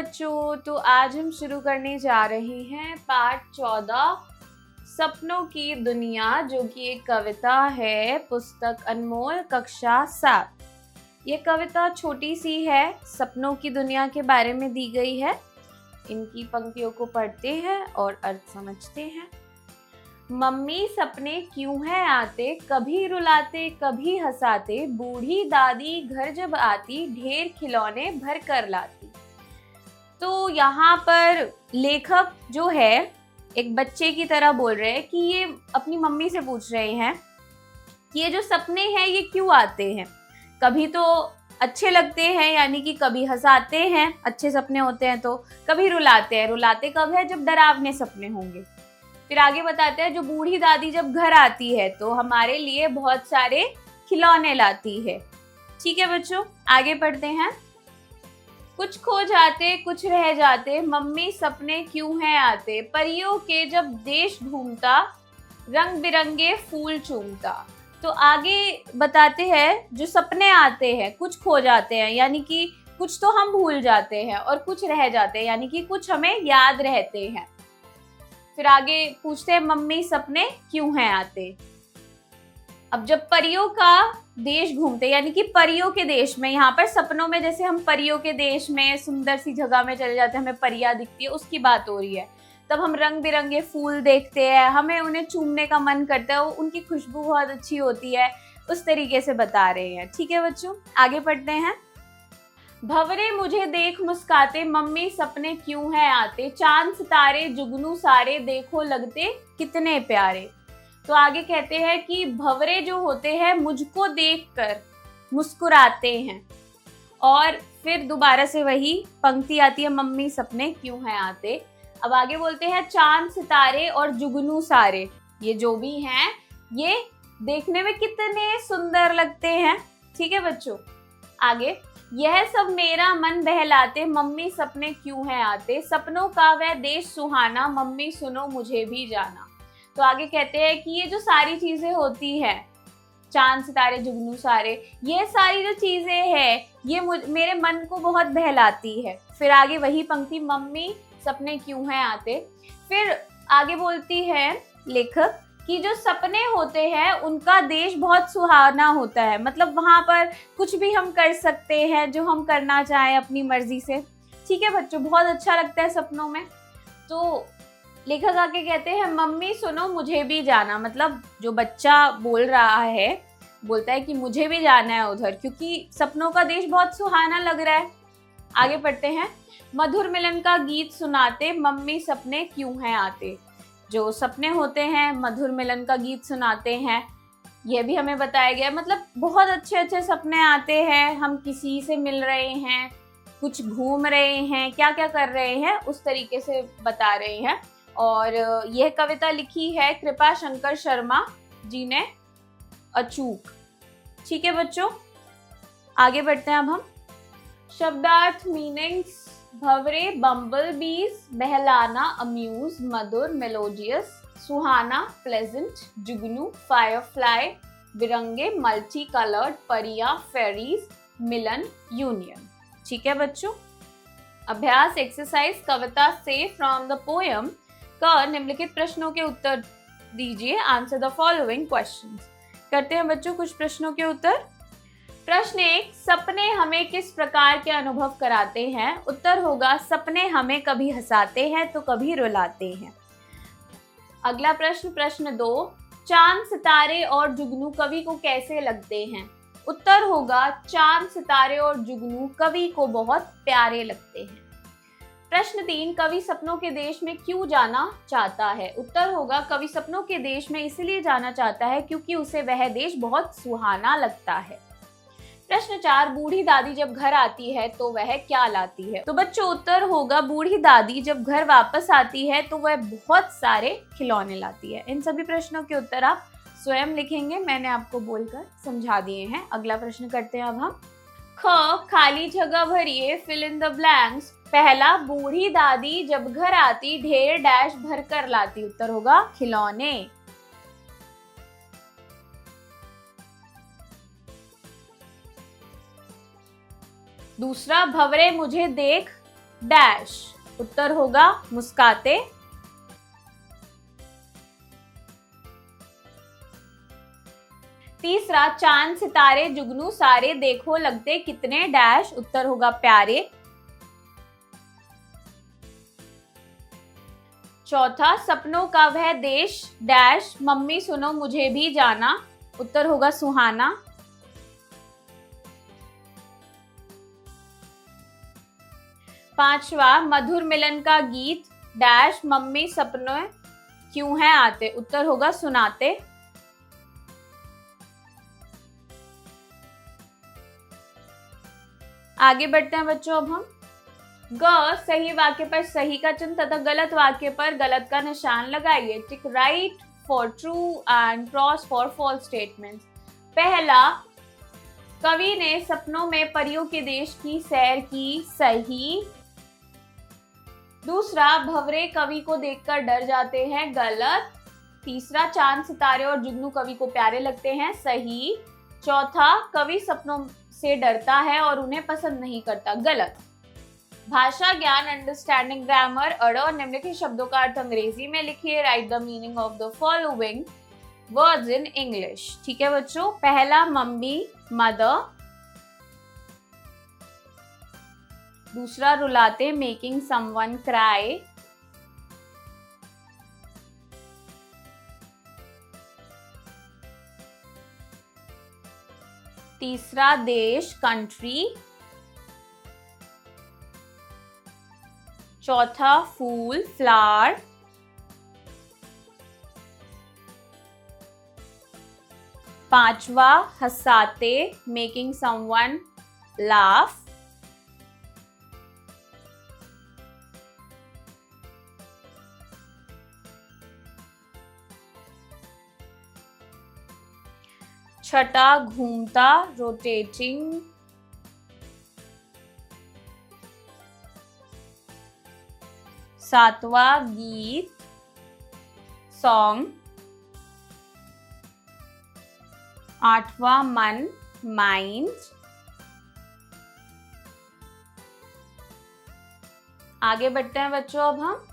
बच्चों, तो आज हम शुरू करने जा रहे हैं पाठ 14 सपनों की दुनिया, जो कि एक कविता है, पुस्तक अनमोल कक्षा 7। ये कविता छोटी सी है, सपनों की दुनिया के बारे में दी गई है। इनकी पंक्तियों को पढ़ते हैं और अर्थ समझते हैं। मम्मी सपने क्यों हैं आते, कभी रुलाते कभी हंसाते, बूढ़ी दादी घर जब आती ढेर खिलौने भर कर लाती। तो यहाँ पर लेखक जो है एक बच्चे की तरह बोल रहे हैं कि ये अपनी मम्मी से पूछ रहे हैं कि ये जो सपने हैं ये क्यों आते हैं। कभी तो अच्छे लगते हैं, यानी कि कभी हंसाते हैं, अच्छे सपने होते हैं, तो कभी रुलाते हैं। रुलाते कब है? जब डरावने सपने होंगे। फिर आगे बताते हैं जो बूढ़ी दादी जब घर आती है तो हमारे लिए बहुत सारे खिलौने लाती है। ठीक है बच्चों, आगे पढ़ते हैं। कुछ खो जाते कुछ रह जाते, मम्मी सपने क्यों हैं आते, परियों के जब देश घूमता रंग बिरंगे फूल चूमता। तो आगे बताते हैं जो सपने आते हैं कुछ खो जाते हैं, यानी कि कुछ तो हम भूल जाते हैं, और कुछ रह जाते हैं, यानी कि कुछ हमें याद रहते हैं। फिर आगे पूछते हैं मम्मी सपने क्यों हैं आते। अब जब परियों का देश घूमते, यानी कि परियों के देश में, यहाँ पर सपनों में जैसे हम परियों के देश में सुंदर सी जगह में चले जाते हैं, हमें परियां दिखती है, उसकी बात हो रही है। तब हम रंग बिरंगे फूल देखते हैं, हमें उन्हें चूमने का मन करता है, उनकी खुशबू बहुत अच्छी होती है, उस तरीके से बता रहे हैं। ठीक है बच्चों, आगे पढ़ते हैं। भंवरे मुझे देख मुस्काते, मम्मी सपने क्यों हैं आते, चांद सितारे जुगनू सारे देखो लगते कितने प्यारे। तो आगे कहते हैं कि भंवरे जो होते हैं मुझको देखकर मुस्कुराते हैं, और फिर दोबारा से वही पंक्ति आती है, मम्मी सपने क्यों हैं आते। अब आगे बोलते हैं चांद सितारे और जुगनू सारे, ये जो भी हैं ये देखने में कितने सुंदर लगते हैं। ठीक है बच्चों, आगे यह सब मेरा मन बहलाते, मम्मी सपने क्यों हैं आते, सपनों का वह देश सुहाना, मम्मी सुनो मुझे भी जाना। तो आगे कहते हैं कि ये जो सारी चीजें होती हैं, चांद सितारे जुगनू सारे, ये सारी जो चीजें हैं ये मेरे मन को बहुत बहलाती है। फिर आगे वही पंक्ति, मम्मी सपने क्यों हैं आते। फिर आगे बोलती है लेखक कि जो सपने होते हैं उनका देश बहुत सुहाना होता है, मतलब वहां पर कुछ भी हम कर सकते हैं जो हम करना चाहें अपनी मर्जी से। ठीक है बच्चों, बहुत अच्छा लगता है सपनों में। तो लेखक आके कहते हैं मम्मी सुनो मुझे भी जाना, मतलब जो बच्चा बोल रहा है बोलता है कि मुझे भी जाना है उधर, क्योंकि सपनों का देश बहुत सुहाना लग रहा है। आगे पढ़ते हैं। मधुर मिलन का गीत सुनाते, मम्मी सपने क्यों हैं आते। जो सपने होते हैं मधुर मिलन का गीत सुनाते हैं, यह भी हमें बताया गया, मतलब बहुत अच्छे अच्छे सपने आते हैं। हम किसी से मिल रहे हैं, कुछ घूम रहे हैं, क्या क्या कर रहे हैं, उस तरीके से बता रहे हैं। और यह कविता लिखी है कृपा शंकर शर्मा जी ने, अचूक। ठीक है बच्चों, आगे बढ़ते हैं अब हम। शब्दार्थ मीनिंग्स, भंवरे बम्बल बीज, बहलाना अम्यूज, मधुर मेलोडियस, सुहाना प्लेजेंट, जुगनू फायरफ्लाई, बिरंगे मल्टी कलर्ड, परियां फेरीज, मिलन यूनियन। ठीक है बच्चों, अभ्यास एक्सरसाइज कविता से फ्रॉम द पोएम का निम्नलिखित प्रश्नों के उत्तर दीजिए। Answer the following questions. करते हैं बच्चों कुछ प्रश्नों के उत्तर। प्रश्न 1, सपने हमें किस प्रकार के अनुभव कराते हैं। उत्तर होगा सपने हमें कभी हंसाते हैं तो कभी रुलाते हैं। अगला प्रश्न, प्रश्न 2, चांद सितारे और जुगनू कवि को कैसे लगते हैं। उत्तर होगा चांद सितारे और जुगनू कवि को बहुत प्यारे लगते हैं। प्रश्न 3, कवि सपनों के देश में क्यों जाना चाहता है। उत्तर होगा कवि सपनों के देश में इसलिए जाना चाहता है क्योंकि उसे वह देश बहुत सुहाना लगता है। प्रश्न 4, बूढ़ी दादी जब घर आती है तो वह क्या लाती है। तो बच्चों उत्तर होगा बूढ़ी दादी जब घर वापस आती है तो वह बहुत सारे खिलौने लाती है। इन सभी प्रश्नों के उत्तर आप स्वयं लिखेंगे, मैंने आपको बोलकर समझा दिए हैं। अगला प्रश्न करते हैं अब हम। ख, खाली जगह भरिए, फिल इन द ब्लैंक्स। पहला, बूढ़ी दादी जब घर आती ढेर डैश भर कर लाती। उत्तर होगा खिलौने। दूसरा, भंवरे मुझे देख डैश। उत्तर होगा मुस्काते। तीसरा, चांद सितारे जुगनू सारे देखो लगते कितने डैश। उत्तर होगा प्यारे। चौथा, सपनों का वह देश डैश मम्मी सुनो मुझे भी जाना। उत्तर होगा सुहाना। पांचवा, मधुर मिलन का गीत डैश मम्मी सपनों क्यों है आते। उत्तर होगा सुनाते। आगे बढ़ते हैं बच्चों। अब हम ग, सही वाक्य पर सही का चिन्ह तथा गलत वाक्य पर गलत का निशान लगाइए। Tick right for true and cross for false statements. पहला, कवि ने सपनों में परियों के देश की सैर की। सही। दूसरा, भंवरे कवि को देखकर डर जाते हैं। गलत। तीसरा, चांद सितारे और जुगनू कवि को प्यारे लगते हैं। सही। चौथा, कवि सपनों से डरता है और उन्हें पसंद नहीं करता। गलत। भाषा ज्ञान अंडरस्टैंडिंग ग्रामर। अड़ और निम्नलिखित शब्दों का अर्थ अंग्रेजी में लिखिए। Right the meaning of the following words in English. ठीक है बच्चों। पहला, मम्मी मदर। दूसरा, रुलाते मेकिंग समवन क्राई। तीसरा, देश कंट्री। चौथा, फूल फ्लावर। पांचवा, हंसाते मेकिंग समवन लाफ। छठा, घूमता रोटेटिंग। सातवां, गीत सॉन्ग। आठवां, मन माइंड। आगे बढ़ते हैं बच्चों। अब हम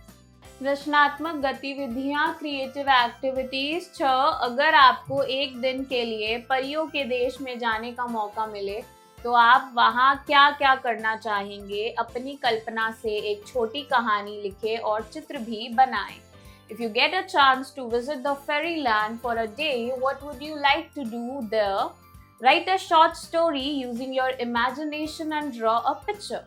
रचनात्मक गतिविधियां क्रिएटिव एक्टिविटीज। 6, अगर आपको एक दिन के लिए परियों के देश में जाने का मौका मिले तो आप वहां क्या क्या करना चाहेंगे। अपनी कल्पना से एक छोटी कहानी लिखें और चित्र भी बनाएं। If you get a chance to visit the fairyland for a day, what would you like to do there? Write a short story using your imagination and draw a picture.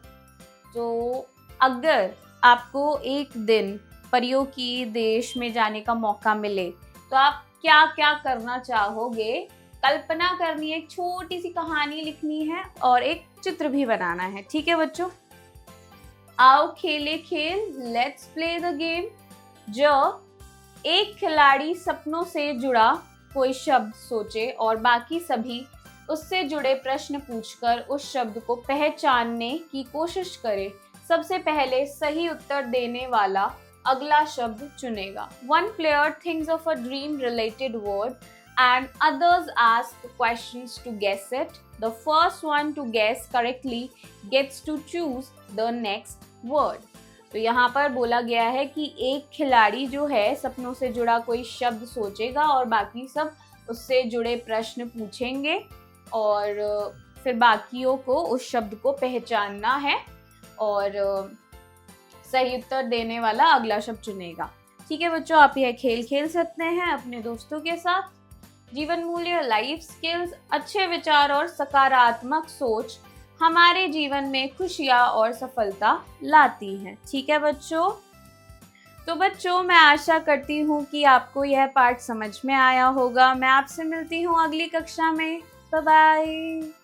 तो अगर आपको एक दिन परियों की देश में जाने का मौका मिले तो आप क्या क्या करना चाहोगे। कल्पना करनी है, एक छोटी सी कहानी लिखनी है और एक चित्र भी बनाना है। ठीक है बच्चों। आओ खेले खेल, लेट्स प्ले द गेम। जो एक खिलाड़ी सपनों से जुड़ा कोई शब्द सोचे और बाकी सभी उससे जुड़े प्रश्न पूछकर उस शब्द को पहचानने की कोशिश करे। सबसे पहले सही उत्तर देने वाला अगला शब्द चुनेगा। One player thinks of a dream related word and others ask questions to guess it. The first one to guess correctly gets to choose the next word. तो यहाँ पर बोला गया है कि एक खिलाड़ी जो है सपनों से जुड़ा कोई शब्द सोचेगा और बाकी सब उससे जुड़े प्रश्न पूछेंगे और फिर बाकियों को उस शब्द को पहचानना है और सही उत्तर देने वाला अगला शब्द चुनेगा। ठीक है बच्चों, आप यह खेल खेल सकते हैं अपने दोस्तों के साथ। जीवन मूल्य, लाइफ स्किल्स, अच्छे विचार और सकारात्मक सोच हमारे जीवन में खुशियाँ और सफलता लाती हैं। ठीक है बच्चों। तो बच्चों, मैं आशा करती हूँ कि आपको यह पाठ समझ में आया होगा। मैं आपसे मिलती हूँ अगली कक्षा में। Bye bye.